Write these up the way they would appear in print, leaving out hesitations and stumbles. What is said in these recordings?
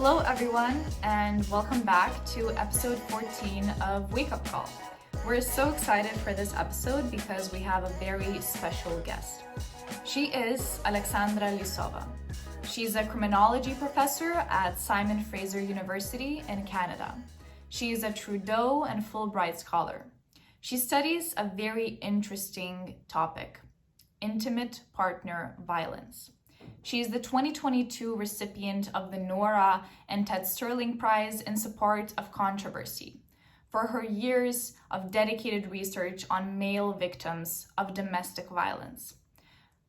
Hello, everyone, and welcome back to episode 14 of Wake Up Call. We're so excited for this episode because we have a very special guest. She is Alexandra Lysova. She's a criminology professor at Simon Fraser University in Canada. She is a Trudeau and Fulbright scholar. She studies a very interesting topic: intimate partner violence. She is the 2022 recipient of the Nora and Ted Sterling Prize in Support of Controversy for her years of dedicated research on male victims of domestic violence,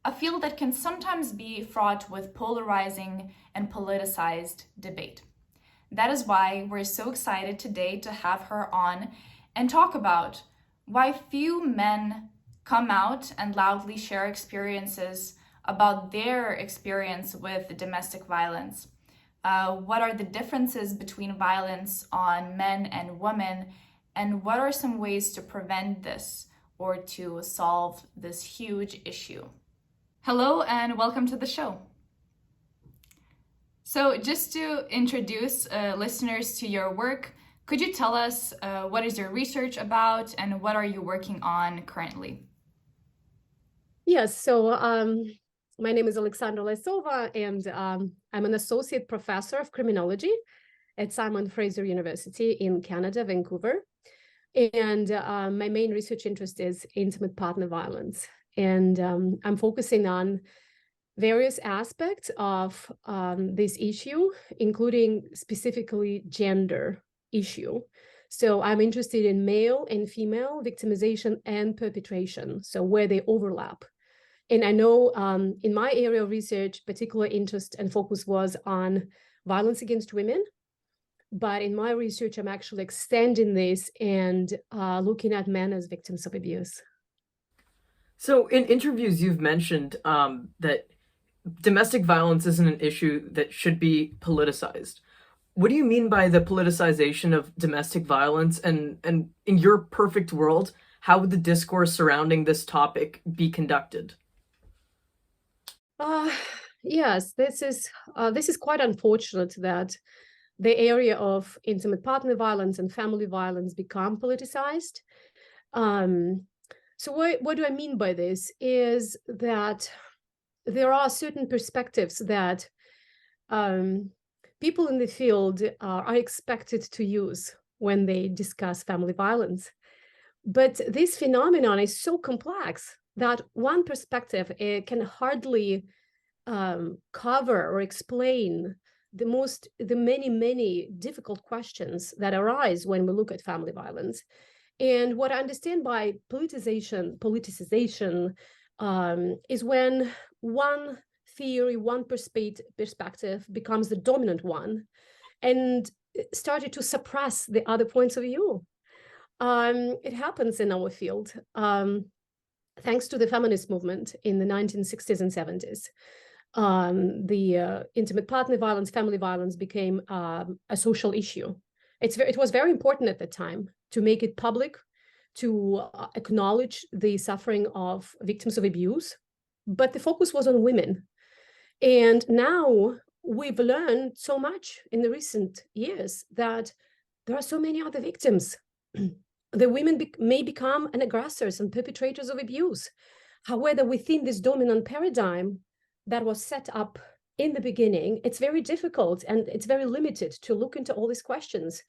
a field that can sometimes be fraught with polarizing and politicized debate. That is why we're so excited today to have her on and talk about why few men come out and loudly share experiences about their experience with domestic violence. What are the differences between violence on men and women, and what are some ways to prevent this or to solve this huge issue? Hello and welcome to the show. So just to introduce listeners to your work, could you tell us what is your research about and what are you working on currently? Yes, so my name is Alexandra Lysova, and I'm an associate professor of criminology at Simon Fraser University in Canada, Vancouver. And my main research interest is intimate partner violence. And I'm focusing on various aspects of this issue, including specifically gender issue. So I'm interested in male and female victimization and perpetration, so where they overlap. And I know in my area of research, particular interest and focus was on violence against women. But in my research, I'm actually extending this and looking at men as victims of abuse. So in interviews, you've mentioned that domestic violence isn't an issue that should be politicized. What do you mean by the politicization of domestic violence? And in your perfect world, how would the discourse surrounding this topic be conducted? Yes, this is quite unfortunate that the area of intimate partner violence and family violence become politicized. So what do I mean by this is that there are certain perspectives that people in the field are expected to use when they discuss family violence. But this phenomenon is so complex that one perspective can hardly cover or explain the many difficult questions that arise when we look at family violence. And what I understand by politicization is when one theory, one perspective becomes the dominant one and started to suppress the other points of view. It happens in our field, thanks to the feminist movement in the 1960s and 70s. The intimate partner violence, family violence became a social issue. It was very important at the time to make it public, to acknowledge the suffering of victims of abuse, but the focus was on women. And now we've learned so much in the recent years that there are so many other victims. The women may become an aggressors and perpetrators of abuse. However, within this dominant paradigm that was set up in the beginning, it's very difficult and it's very limited to look into all these questions.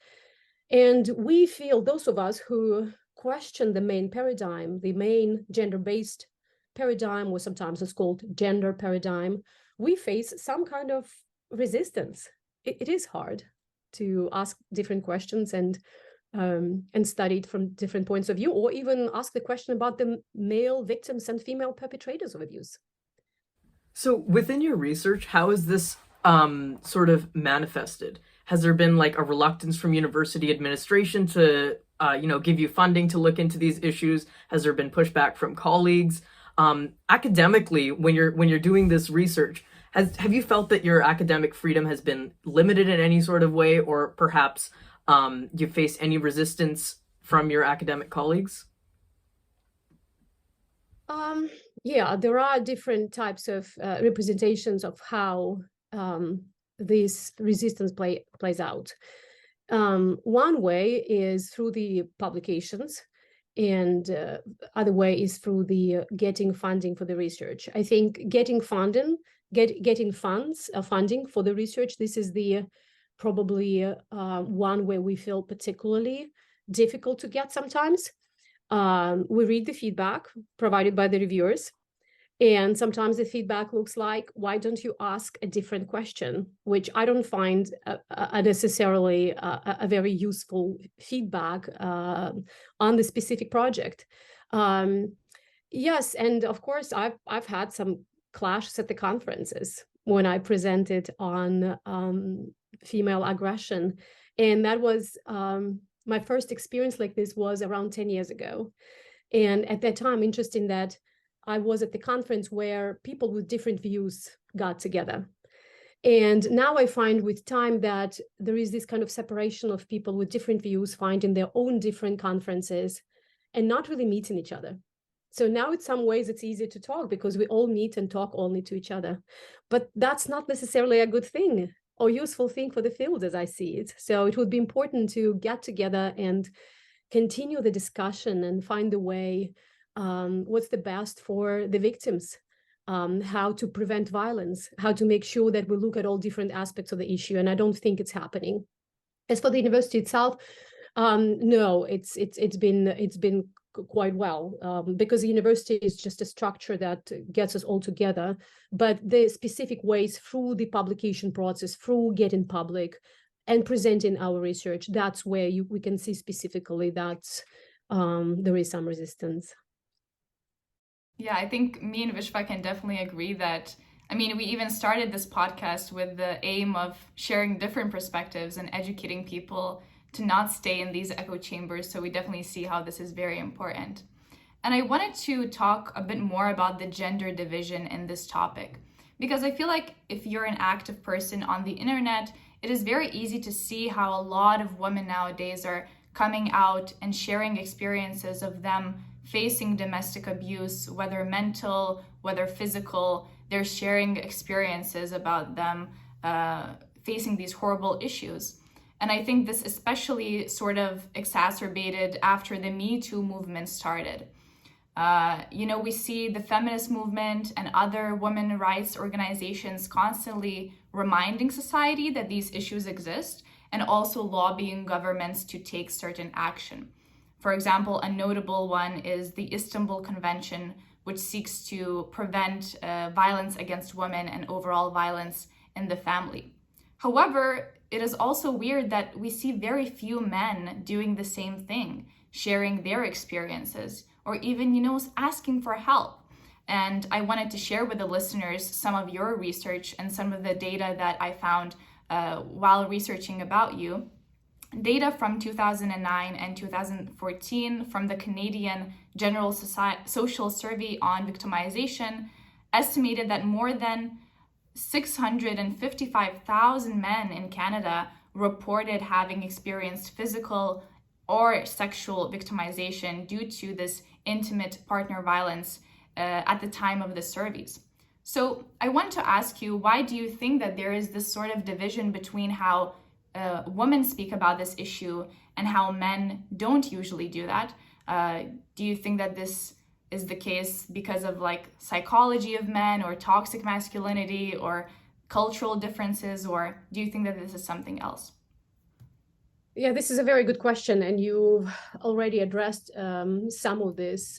And we feel, those of us who question the main paradigm, the main gender-based paradigm, or sometimes it's called gender paradigm, we face some kind of resistance. It is hard to ask different questions and study it from different points of view, or even ask the question about the male victims and female perpetrators of abuse. So within your research, how is this sort of manifested? Has there been like a reluctance from university administration to give you funding to look into these issues? Has there been pushback from colleagues? Academically, when you're doing this research, have you felt that your academic freedom has been limited in any sort of way, or perhaps you face any resistance from your academic colleagues? Yeah, there are different types of representations of how this resistance plays out. One way is through the publications, and other way is through the getting funding for the research. I think getting funding for the research, this is the probably one where we feel particularly difficult to get sometimes. We read the feedback provided by the reviewers, and sometimes the feedback looks like, why don't you ask a different question? Which I don't find necessarily a very useful feedback on the specific project. Yes, and of course, I've had some clashes at the conferences when I presented on female aggression. And that was my first experience like this was around 10 years ago. And at that time, interesting that I was at the conference where people with different views got together. And now I find with time that there is this kind of separation of people with different views finding their own different conferences and not really meeting each other. So now in some ways it's easier to talk because we all meet and talk only to each other. But that's not necessarily a good thing or useful thing for the field as I see it. So it would be important to get together and continue the discussion and find a way what's the best for the victims, how to prevent violence, how to make sure that we look at all different aspects of the issue. And I don't think it's happening. As for the university itself, no, it's been quite well because the university is just a structure that gets us all together. But the specific ways through the publication process, through getting public and presenting our research, that's where we can see specifically that there is some resistance. Yeah, I think me and Vishwa can definitely agree that, I mean, we even started this podcast with the aim of sharing different perspectives and educating people to not stay in these echo chambers. So we definitely see how this is very important. And I wanted to talk a bit more about the gender division in this topic, because I feel like if you're an active person on the internet, it is very easy to see how a lot of women nowadays are coming out and sharing experiences of them facing domestic abuse, whether mental, whether physical. They're sharing experiences about them facing these horrible issues. And I think this especially sort of exacerbated after the Me Too movement started. We see the feminist movement and other women's rights organizations constantly reminding society that these issues exist and also lobbying governments to take certain action. For example, a notable one is the Istanbul Convention, which seeks to prevent violence against women and overall violence in the family. However, it is also weird that we see very few men doing the same thing, sharing their experiences, or even, asking for help. And I wanted to share with the listeners some of your research and some of the data that I found while researching about you. Data from 2009 and 2014 from the Canadian General Social Survey on Victimization estimated that more than 655,000 men in Canada reported having experienced physical or sexual victimization due to this intimate partner violence at the time of the surveys. So I wanted to ask you, why do you think that there is this sort of division between how women speak about this issue and how men don't usually do that? Do you think that this is the case because of psychology of men or toxic masculinity or cultural differences, or do you think that this is something else? Yeah, this is a very good question, and you've already addressed some of these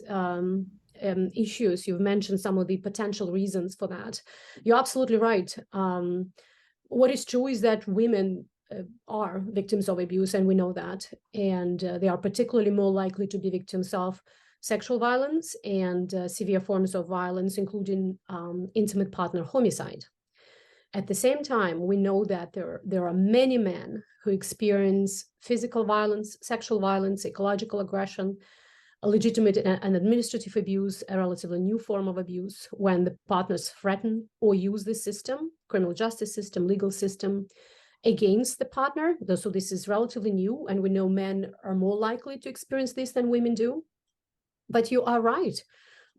issues. You've mentioned some of the potential reasons for that. You're absolutely right. What is true is that women are victims of abuse, and we know that, and they are particularly more likely to be victims of sexual violence and severe forms of violence, including intimate partner homicide. At the same time, we know that there are many men who experience physical violence, sexual violence, psychological aggression, legitimate and administrative abuse, a relatively new form of abuse, when the partners threaten or use the system, criminal justice system, legal system, against the partner. So this is relatively new, and we know men are more likely to experience this than women do. But you are right.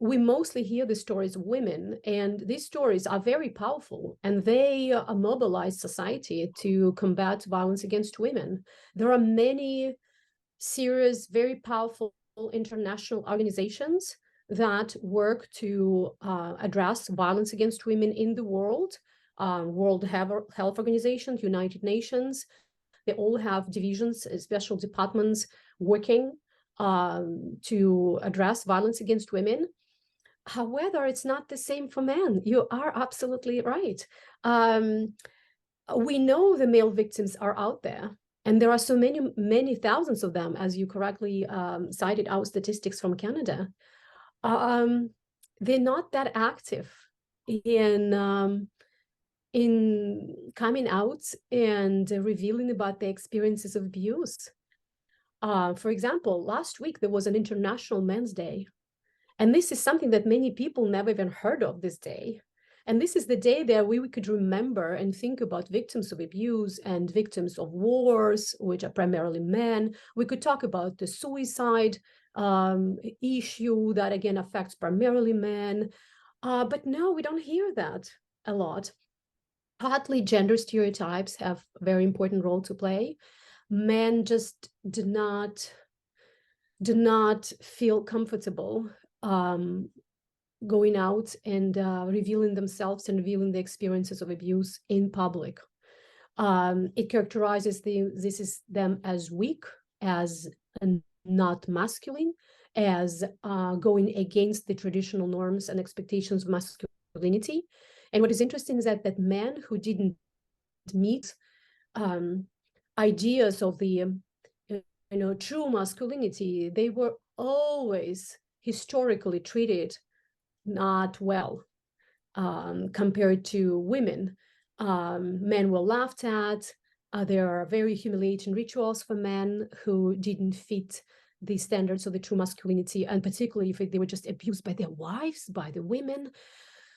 we mostly hear the stories of women, and these stories are very powerful, and they mobilize society to combat violence against women. There are many serious, very powerful international organizations that work to address violence against women in the world. World Health Organization, United Nations, they all have divisions, special departments working to address violence against women. However, it's not the same for men. You are absolutely right. We know the male victims are out there, and there are so many thousands of them, as you correctly cited our statistics from Canada. They're not that active in coming out and revealing about their experiences of abuse. For example, last week there was an International Men's Day, and this is something that many people never even heard of this day. And this is the day that we could remember and think about victims of abuse and victims of wars, which are primarily men. We could talk about the suicide issue that again affects primarily men. But no, we don't hear that a lot. Partly gender stereotypes have a very important role to play. Men just do not feel comfortable going out and revealing themselves and revealing the experiences of abuse in public. It characterizes them as weak, as not masculine, as going against the traditional norms and expectations of masculinity. And what is interesting is that men who didn't meet ideas of the true masculinity, they were always historically treated not well compared to women. Men were laughed at. There are very humiliating rituals for men who didn't fit the standards of the true masculinity, and particularly if they were just abused by their wives, by the women.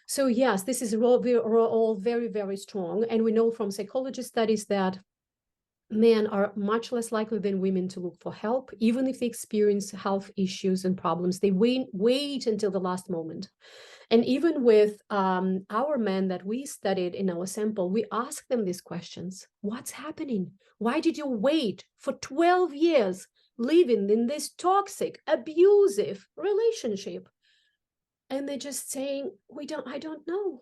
So yes, this is all very, very strong. And we know from psychology studies that men are much less likely than women to look for help. Even if they experience health issues and problems, they wait until the last moment. And even with our men that we studied in our sample, we asked them these questions. What's happening? Why did you wait for 12 years living in this toxic, abusive relationship? And they're just saying, I don't know.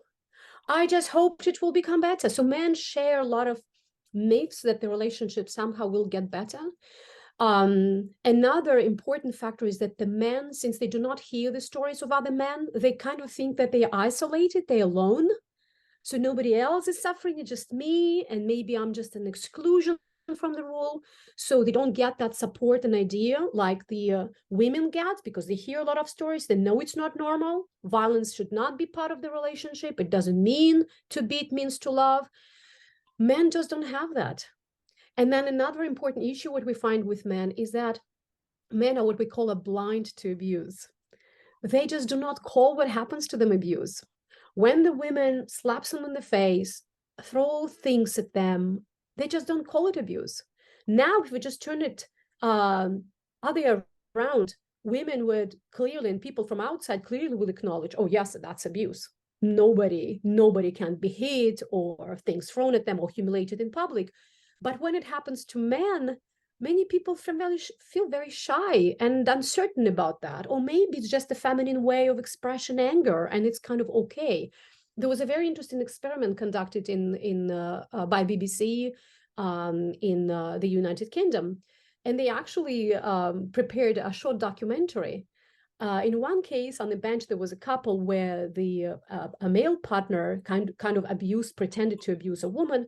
I just hoped it will become better. So men share a lot of myths that the relationship somehow will get better. Another important factor is that the men, since they do not hear the stories of other men, they kind of think that they are isolated, they're alone. So nobody else is suffering, it's just me, and maybe I'm just an exclusion from the rule. So they don't get that support and idea like the women get, because they hear a lot of stories. They know it's not normal. Violence should not be part of the relationship. It doesn't mean to beat means to love. Men just don't have that. And then another important issue, what we find with men, is that men are what we call blind to abuse. They just do not call what happens to them abuse. When the women slaps them in the face, throw things at them, they just don't call it abuse. Now, if we just turn it other around, women would clearly, and people from outside clearly will acknowledge, oh yes, that's abuse. Nobody can be hit or things thrown at them or humiliated in public. But when it happens to men, many people feel very shy and uncertain about that. Or maybe it's just a feminine way of expressing anger, and it's kind of okay. There was a very interesting experiment conducted by BBC in the United Kingdom, and they actually prepared a short documentary. In one case, on the bench, there was a couple where a male partner kind of pretended to abuse a woman,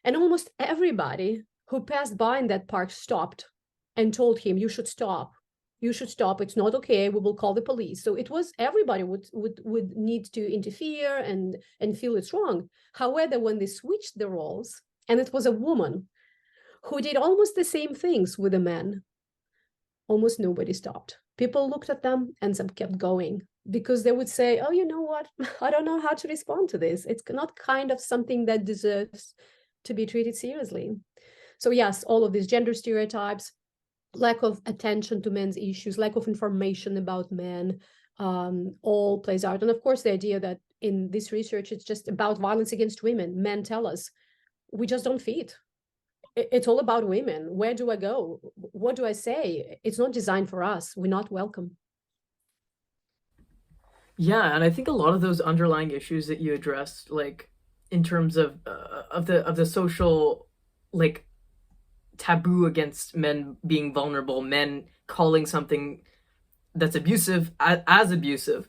and almost everybody who passed by in that park stopped and told him, "You should stop. You should stop. It's not okay. We will call the police." So it was everybody would need to interfere and feel it's wrong. However, when they switched the roles, and it was a woman who did almost the same things with a man, almost nobody stopped. People looked at them and some kept going, because they would say, "Oh, you know what? I don't know how to respond to this. It's not kind of something that deserves to be treated seriously." So yes, all of these gender stereotypes, lack of attention to men's issues, lack of information about men, all plays out. And of course, the idea that in this research, it's just about violence against women. Men tell us, we just don't fit. It's all about women. Where do I go? What do I say? It's not designed for us. We're not welcome. Yeah, and I think a lot of those underlying issues that you addressed, like in terms of the social like taboo against men being vulnerable, men calling something that's abusive as abusive.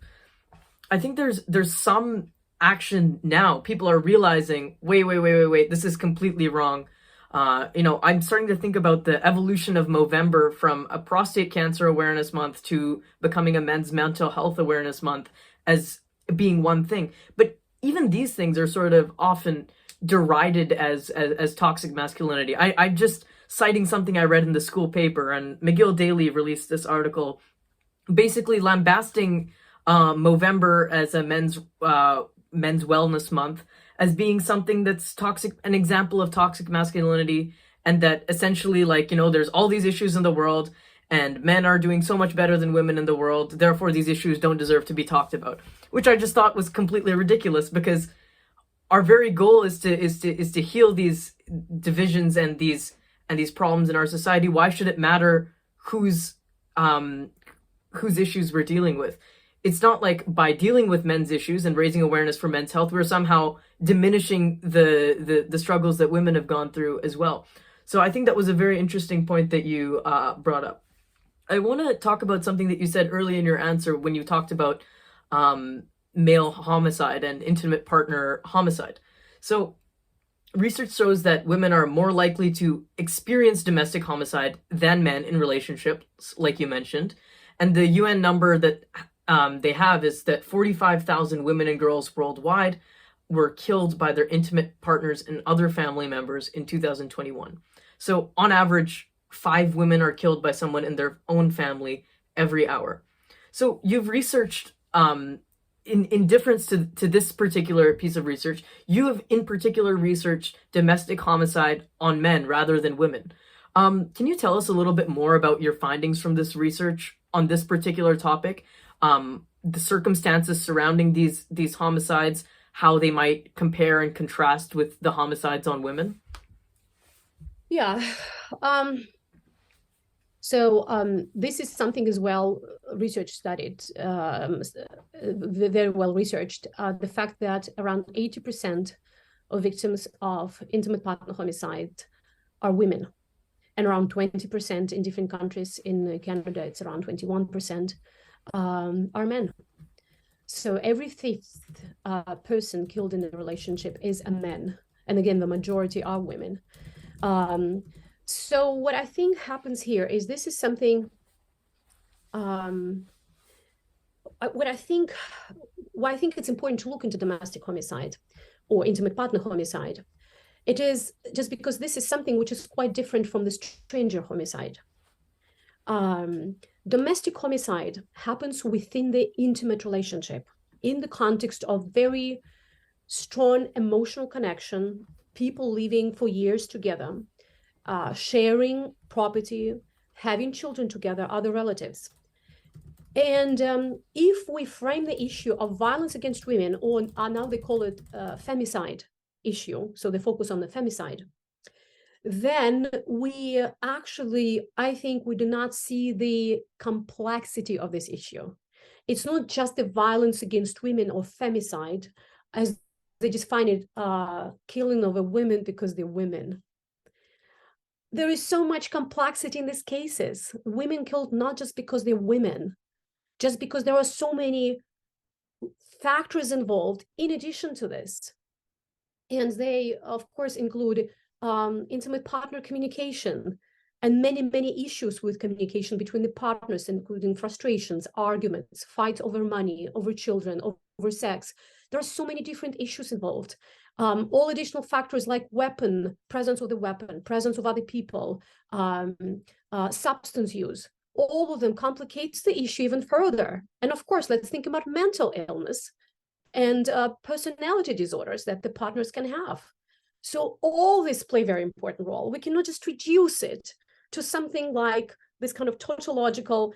I think there's some action now. People are realizing, wait, this is completely wrong. I'm starting to think about the evolution of Movember from a prostate cancer awareness month to becoming a men's mental health awareness month as being one thing. But even these things are sort of often derided as toxic masculinity. I'm just citing something I read in the school paper, and McGill Daily released this article basically lambasting Movember as a men's wellness month as being something that's toxic, an example of toxic masculinity, and that essentially, there's all these issues in the world and men are doing so much better than women in the world, therefore these issues don't deserve to be talked about, which I just thought was completely ridiculous, because our very goal is to heal these divisions and these problems in our society. Why should it matter whose issues we're dealing with? It's not like by dealing with men's issues and raising awareness for men's health, we're somehow diminishing the struggles that women have gone through as well. So I think that was a very interesting point that you brought up. I want to talk about something that you said early in your answer when you talked about male homicide and intimate partner homicide. So research shows that women are more likely to experience domestic homicide than men in relationships, like you mentioned. And the UN number that they have is that 45,000 women and girls worldwide were killed by their intimate partners and other family members in 2021. So on average, 5 women are killed by someone in their own family every hour. So you've researched, in difference to this particular piece of research, you have in particular researched domestic homicide on men rather than women. Can you tell us a little bit more about your findings from this research on this particular topic? The circumstances surrounding these homicides, how they might compare and contrast with the homicides on women? Yeah. So this is something as well research studied, very well researched. The fact that around 80% of victims of intimate partner homicide are women, and around 20% in different countries. In Canada, it's around 21%. Are men. So every 5th person killed in a relationship is a man. And again, the majority are women. So what I think happens here is this is something, why I think it's important to look into domestic homicide or intimate partner homicide. It is just because this is something which is quite different from the stranger homicide. Domestic homicide happens within the intimate relationship in the context of very strong emotional connection, people living for years together, sharing property, having children together, other relatives. And if we frame the issue of violence against women, or now they call it femicide issue, so they focus on the femicide, then we actually, I think we do not see the complexity of this issue. It's not just the violence against women or femicide, as they just find it killing of a women because they're women. There is so much complexity in these cases. Women killed not just because they're women, just because there are so many factors involved in addition to this. And they, of course, include intimate partner communication and many, many issues with communication between the partners, including frustrations, arguments, fights over money, over children, over sex. There are so many different issues involved. All additional factors like presence of the weapon, presence of other people, substance use, all of them complicates the issue even further. And of course, let's think about mental illness and personality disorders that the partners can have. So all this play a very important role. We cannot just reduce it to something like this kind of tautological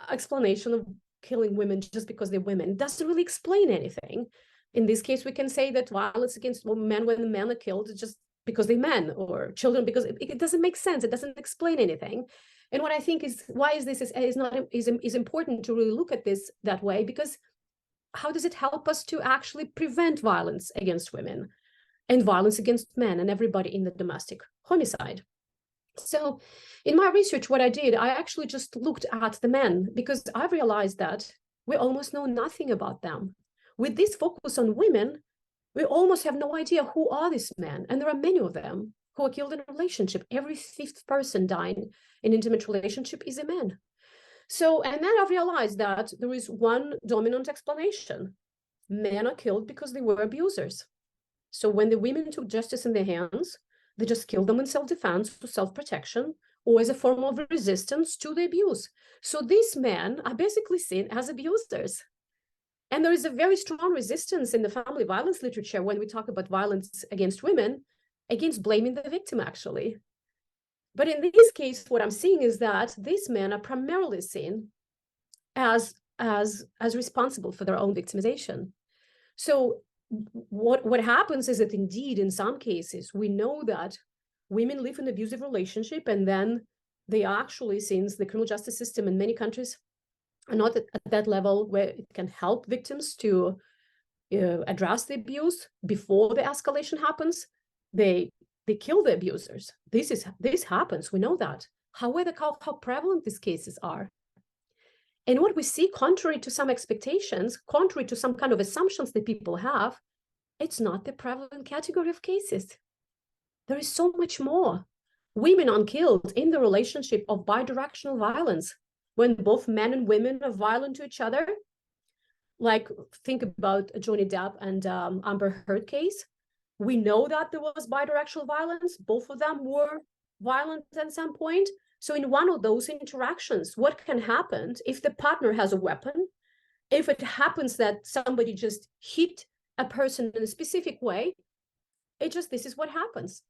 explanation of killing women just because they're women. It doesn't really explain anything. In this case, we can say that violence against men when the men are killed is just because they're men, or children because it doesn't make sense. It doesn't explain anything. And what I think is why is this is important to really look at this that way, because how does it help us to actually prevent violence against women and violence against men and everybody in the domestic homicide? So in my research, what I did, I actually just looked at the men, because I realized that we almost know nothing about them. With this focus on women, we almost have no idea who are these men. And there are many of them who are killed in a relationship. Every fifth person dying in intimate relationship is a man. So, and then I realized that there is one dominant explanation. Men are killed because they were abusers. So when the women took justice in their hands, they just killed them in self-defense, to self-protection, or as a form of resistance to the abuse. So these men are basically seen as abusers. And there is a very strong resistance in the family violence literature when we talk about violence against women, against blaming the victim, actually. But in this case, what I'm seeing is that these men are primarily seen as responsible for their own victimization. So what happens is that indeed, in some cases, we know that women live in an abusive relationship, and then they actually, since the criminal justice system in many countries are not at that level where it can help victims to address the abuse before the escalation happens, they kill the abusers. This happens, we know that. However, how prevalent these cases are. And what we see, contrary to some expectations, contrary to some kind of assumptions that people have, it's not the prevalent category of cases. There is so much more. Women are killed in the relationship of bidirectional violence, when both men and women are violent to each other. Like, think about Johnny Depp and Amber Heard case. We know that there was bidirectional violence. Both of them were violent at some point. So in one of those interactions, what can happen if the partner has a weapon? If it happens that somebody just hit a person in a specific way, this is what happens,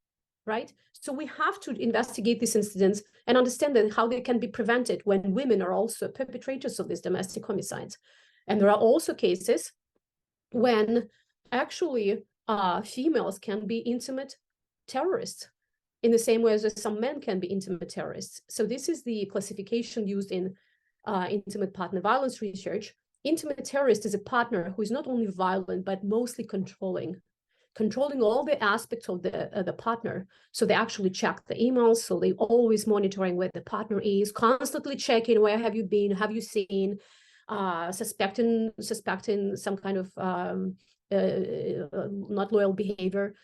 right? So we have to investigate these incidents and understand that how they can be prevented when women are also perpetrators of these domestic homicides. And there are also cases when actually females can be intimate terrorists, in the same way as some men can be intimate terrorists. So this is the classification used in intimate partner violence research. Intimate terrorist is a partner who is not only violent, but mostly controlling all the aspects of the partner. So they actually check the emails. So they always monitoring where the partner is, constantly checking, where have you been, have you seen, suspecting some kind of not loyal behavior.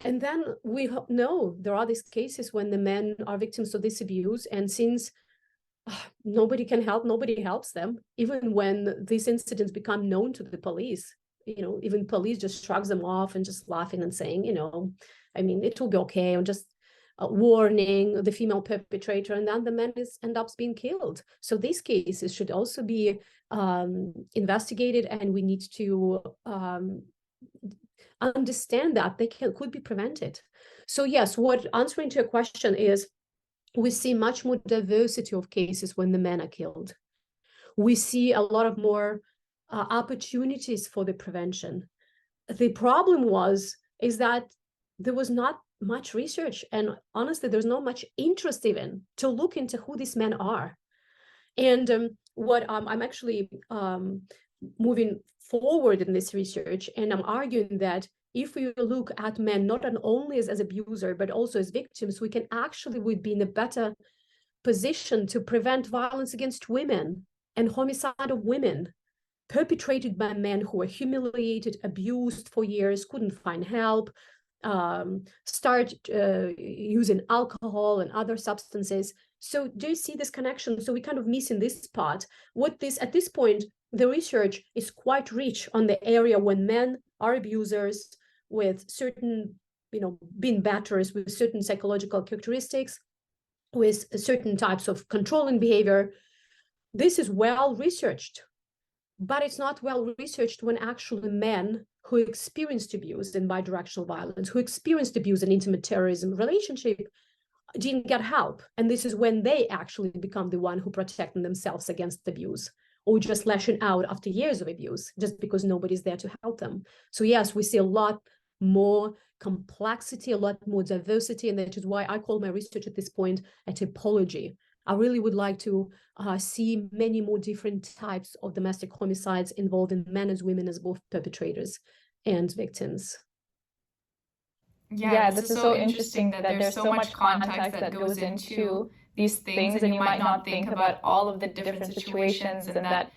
And then we know there are these cases when the men are victims of this abuse, and since nobody can help, nobody helps them, even when these incidents become known to the police. Even police just shrugs them off and just laughing and saying, it will be okay, or just warning the female perpetrator, and then the man ends up being killed. So these cases should also be investigated, and we need to understand that they could be prevented. So yes, answering to your question is, we see much more diversity of cases when the men are killed. We see a lot of more opportunities for the prevention. The problem is that there was not much research, and honestly, there's not much interest even to look into who these men are. And what I'm actually moving forward in this research, and I'm arguing that if we look at men not only as abuser, but also as victims, we can actually would be in a better position to prevent violence against women and homicide of women perpetrated by men who were humiliated, abused for years, couldn't find help, start using alcohol and other substances. So do you see this connection? So we kind of missing this part. At this point, the research is quite rich on the area when men are abusers with certain, being batters with certain psychological characteristics, with certain types of controlling behavior. This is well researched, but it's not well researched when actually men who experienced abuse in bidirectional violence, who experienced abuse in intimate terrorism relationship, didn't get help. And this is when they actually become the one who protect themselves against abuse, or just lashing out after years of abuse just because nobody's there to help them. So yes, we see a lot more complexity, a lot more diversity, and that is why I call my research at this point a typology. I really would like to see many more different types of domestic homicides involving men as women as both perpetrators and victims. Yeah, this is so interesting that there's so much context that goes into these things, and you might not think about all of the different situations, and that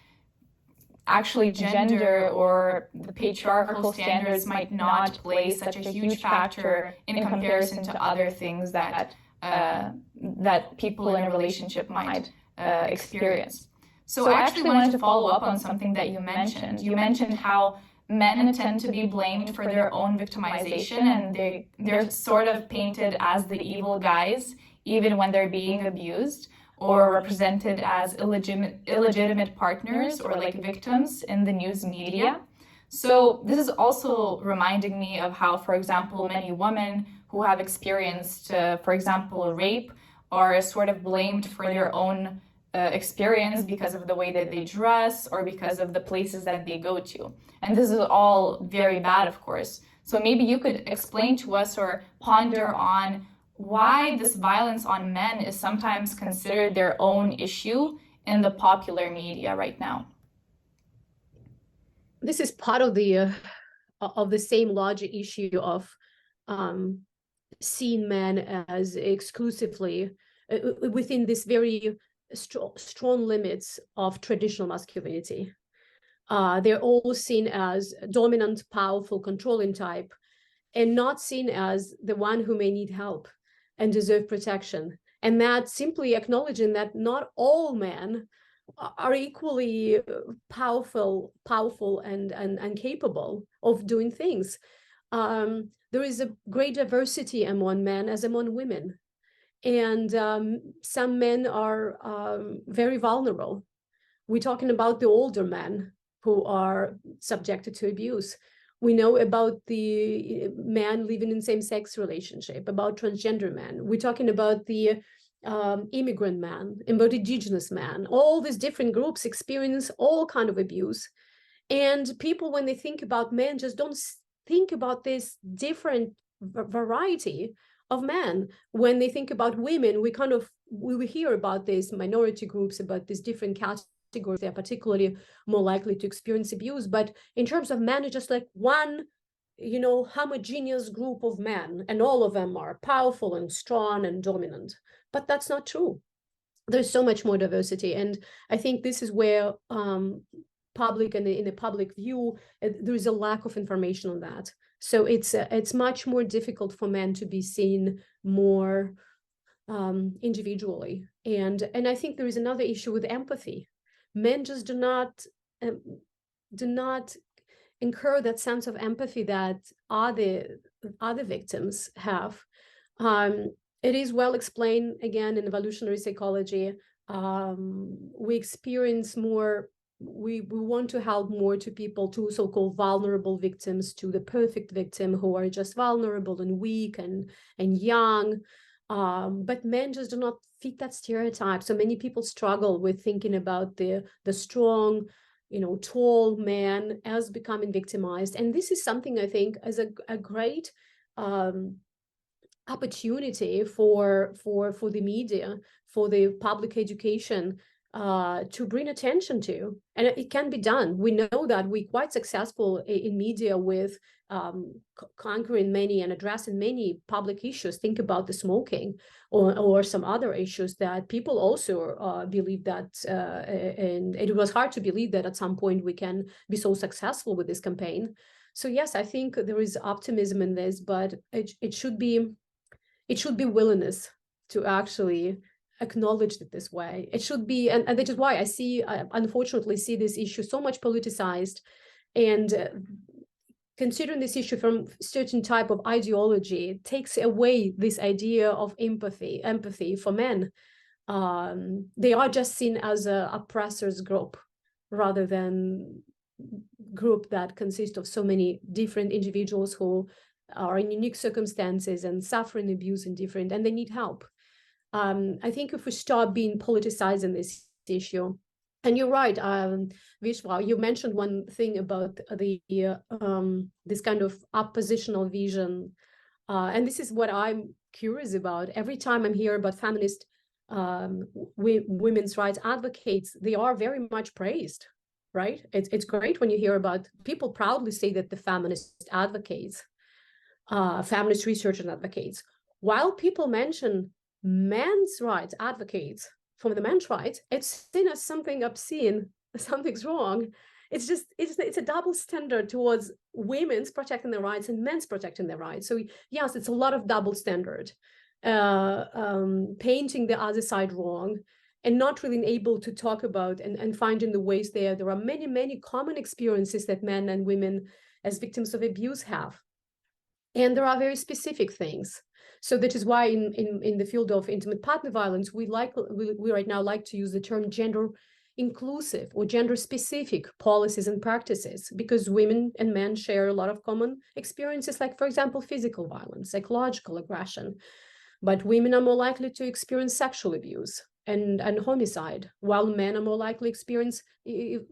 actually gender or the patriarchal standards might not play such a huge factor in comparison to other things that that people in a relationship might experience. So I actually wanted to follow up on something that you mentioned. You mentioned how men tend to be blamed for their own victimization, and they're sort of painted as the evil guys even when they're being abused, or represented as illegitimate partners or like victims in the news media. So this is also reminding me of how, for example, many women who have experienced, for example, rape are sort of blamed for their own experience because of the way that they dress or because of the places that they go to. And this is all very bad, of course. So maybe you could explain to us or ponder on why this violence on men is sometimes considered their own issue in the popular media right now. This is part of the same larger issue of seeing men as exclusively within this very strong limits of traditional masculinity. They're all seen as dominant, powerful, controlling type, and not seen as the one who may need help and deserve protection. And that simply acknowledging that not all men are equally powerful and capable of doing things. There is a great diversity among men as among women. And some men are very vulnerable. We're talking about the older men who are subjected to abuse. We know about the man living in same-sex relationship, about transgender men. We're talking about the immigrant man, about indigenous man. All these different groups experience all kind of abuse. And people, when they think about men, just don't think about this different variety of men. When they think about women, we hear about these minority groups, about these different categories. They're particularly more likely to experience abuse. But in terms of men, it's just like one, homogeneous group of men, and all of them are powerful and strong and dominant. But that's not true. There's so much more diversity. And I think this is where public and in the public view, there is a lack of information on that. So it's much more difficult for men to be seen more individually. And I think there is another issue with empathy. Men just do not incur that sense of empathy that other victims have. It is well explained again in evolutionary psychology. We experience more. We want to help more to people, to so-called vulnerable victims, to the perfect victim who are just vulnerable and weak and young. But men just do not fit that stereotype. So many people struggle with thinking about the strong, tall man as becoming victimized. And this is something I think as a great opportunity for the media, for the public education, to bring attention to, and it can be done. We know that we're quite successful in media with conquering many and addressing many public issues. Think about the smoking or some other issues that people also believe that, and it was hard to believe that at some point we can be so successful with this campaign. So yes, I think there is optimism in this, but it should be willingness to actually acknowledge it this way. It should be, and that is why I unfortunately see this issue so much politicized, and considering this issue from certain type of ideology takes away this idea of empathy for men. They are just seen as a oppressors group rather than group that consists of so many different individuals who are in unique circumstances and suffering abuse and they need help. I think if we stop being politicized in this issue And you're right, Vishwa, you mentioned one thing about the this kind of oppositional vision. And this is what I'm curious about. Every time I'm here about feminist women's rights advocates, they are very much praised, right? It's great when you hear about people proudly say that the feminist advocates, feminist researchers advocates, while people mention men's rights advocates for the men's rights, it's seen as something obscene, something's wrong. It's a double standard towards women's protecting their rights and men's protecting their rights. So yes, it's a lot of double standard, painting the other side wrong, and not really able to talk about and finding the ways there. There are many common experiences that men and women as victims of abuse have. And there are very specific things. So that is why in the field of intimate partner violence, we right now like to use the term gender inclusive or gender specific policies and practices, because women and men share a lot of common experiences, like, for example, physical violence, psychological aggression. But women are more likely to experience sexual abuse and homicide, while men are more likely to experience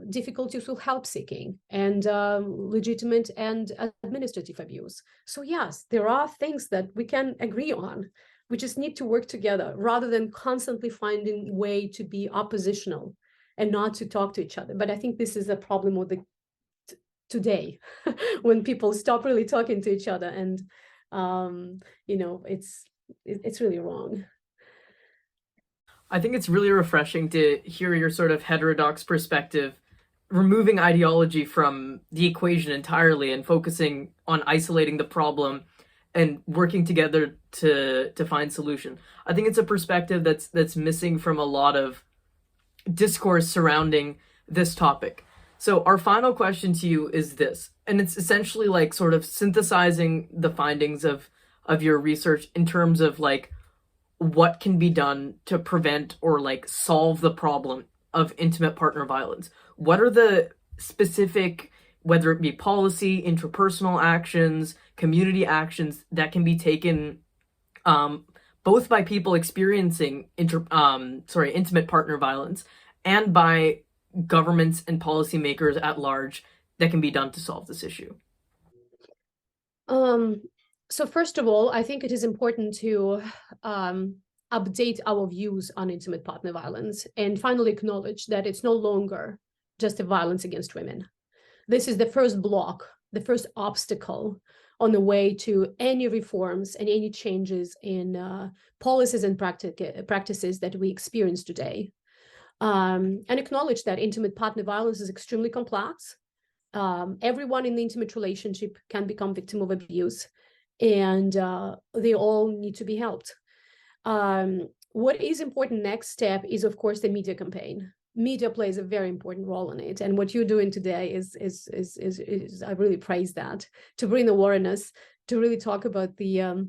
difficulties with help seeking and legitimate and administrative abuse. So yes, there are things that we can agree on. We just need to work together rather than constantly finding a way to be oppositional and not to talk to each other. But I think this is a problem with today when people stop really talking to each other, and it's really wrong. I think it's really refreshing to hear your sort of heterodox perspective, removing ideology from the equation entirely and focusing on isolating the problem and working together to find solution. I think it's a perspective that's missing from a lot of discourse surrounding this topic. So our final question to you is this, and it's essentially like sort of synthesizing the findings of your research in terms of like what can be done to prevent or like solve the problem of intimate partner violence. What are the specific, whether it be policy, interpersonal actions, community actions that can be taken both by people experiencing intimate partner violence and by governments and policymakers at large that can be done to solve this issue? So first of all, I think it is important to update our views on intimate partner violence and finally acknowledge that it's no longer just a violence against women. This is the first block, the first obstacle on the way to any reforms and any changes in policies and practices that we experience today. And acknowledge that intimate partner violence is extremely complex. Everyone in the intimate relationship can become victim of abuse, and they all need to be helped. What is important next step is, of course, the media campaign. Media plays a very important role in it, and what you're doing today is I really praise that, to bring awareness, to really talk about the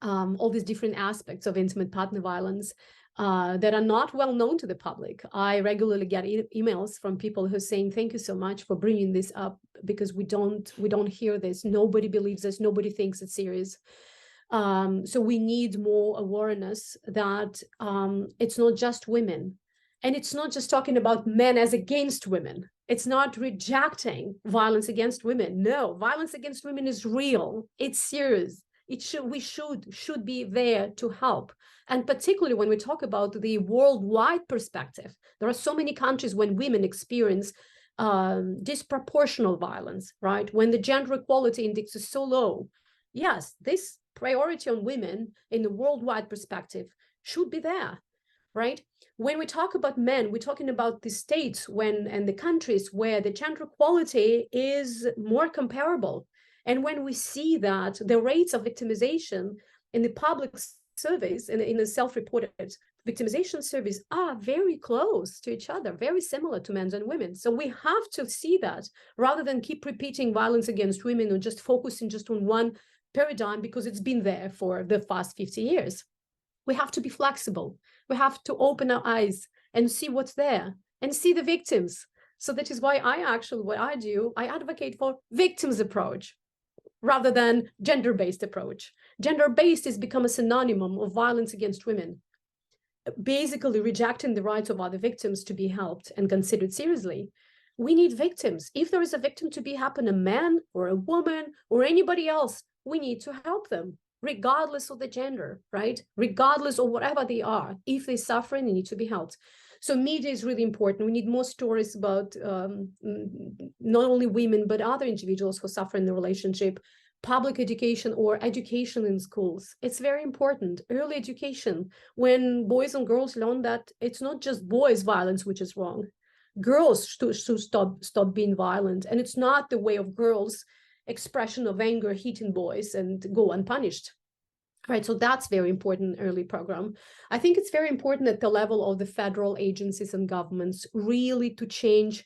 all these different aspects of intimate partner violence that are not well known to the public. I regularly get emails from people who are saying, thank you so much for bringing this up, because we don't hear this. Nobody believes this. Nobody thinks it's serious. So we need more awareness that it's not just women. And it's not just talking about men as against women. It's not rejecting violence against women. No, violence against women is real. It's serious. We should be there to help. And particularly when we talk about the worldwide perspective, there are so many countries when women experience disproportional violence, right? When the gender equality index is so low. Yes, this priority on women in the worldwide perspective should be there, right? When we talk about men, we're talking about the states and the countries where the gender equality is more comparable. And when we see that the rates of victimization in the public surveys, in the self-reported victimization surveys, are very close to each other, very similar to men and women. So we have to see that rather than keep repeating violence against women or just focusing just on one paradigm because it's been there for the past 50 years. We have to be flexible. We have to open our eyes and see what's there and see the victims. So that is why what I do, I advocate for victims approach rather than gender-based approach. Gender-based has become a synonym of violence against women. basically rejecting the rights of other victims to be helped and considered seriously. We need victims. If there is a victim to be happen, a man or a woman or anybody else, we need to help them, regardless of the gender, right? Regardless of whatever they are. If they're suffering, they need to be helped. So media is really important. We need more stories about not only women, but other individuals who suffer in the relationship. Public education or education in schools. It's very important. Early education, when boys and girls learn that it's not just boys' violence which is wrong. Girls should stop being violent, and it's not the way of girls' expression of anger hitting boys and go unpunished. Right, so that's very important early program. I think it's very important at the level of the federal agencies and governments really to change,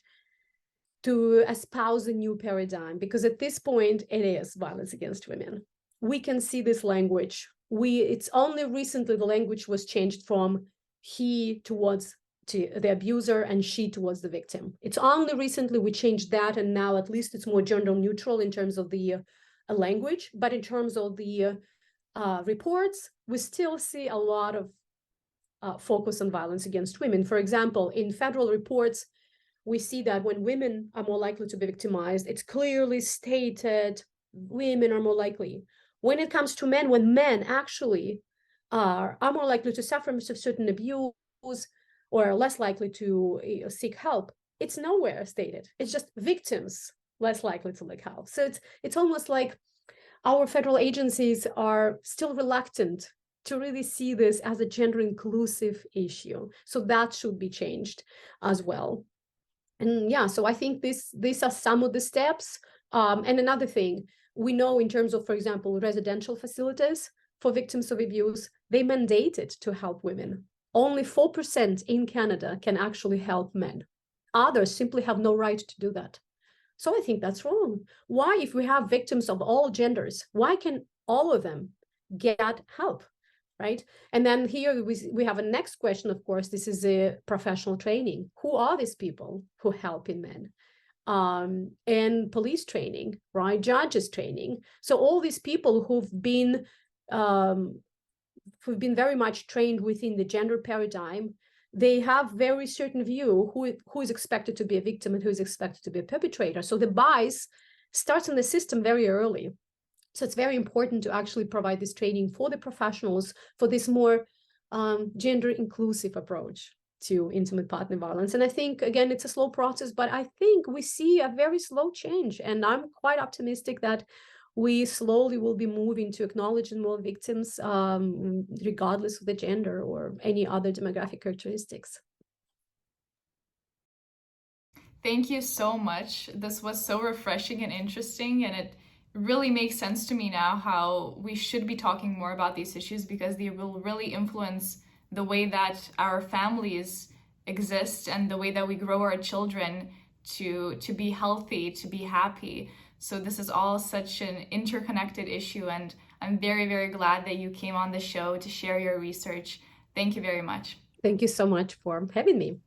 to espouse a new paradigm, because at this point it is violence against women. We can see this language. It's only recently the language was changed from he towards the abuser and she towards the victim. It's only recently we changed that, and now at least it's more gender neutral in terms of the language, but in terms of the reports, we still see a lot of focus on violence against women. For example, in federal reports, we see that when women are more likely to be victimized, it's clearly stated women are more likely. When it comes to men, when men actually are more likely to suffer from certain abuse or are less likely to seek help, it's nowhere stated. It's just victims less likely to seek help. So it's almost like our federal agencies are still reluctant to really see this as a gender inclusive issue. So that should be changed as well. And yeah, so I think these are some of the steps. And another thing, we know in terms of, for example, residential facilities for victims of abuse, they mandated to help women. Only 4% in Canada can actually help men. Others simply have no right to do that. So I think that's wrong. Why, if we have victims of all genders, why can all of them get help? Right. And then here we have a next question, of course, this is a professional training. Who are these people who help in men? And police training, right? Judges training. So all these people who've been very much trained within the gender paradigm, they have very certain view who is expected to be a victim and who is expected to be a perpetrator. So the bias starts in the system very early. So it's very important to actually provide this training for the professionals for this more gender inclusive approach to intimate partner violence. And I think, again, it's a slow process, but I think we see a very slow change. And I'm quite optimistic that we slowly will be moving to acknowledging more victims, regardless of the gender or any other demographic characteristics. Thank you so much. This was so refreshing and interesting, and it really makes sense to me now how we should be talking more about these issues, because they will really influence the way that our families exist and the way that we grow our children to be healthy, to be happy. So this is all such an interconnected issue, and I'm very, very glad that you came on the show to share your research. Thank you very much. Thank you so much for having me.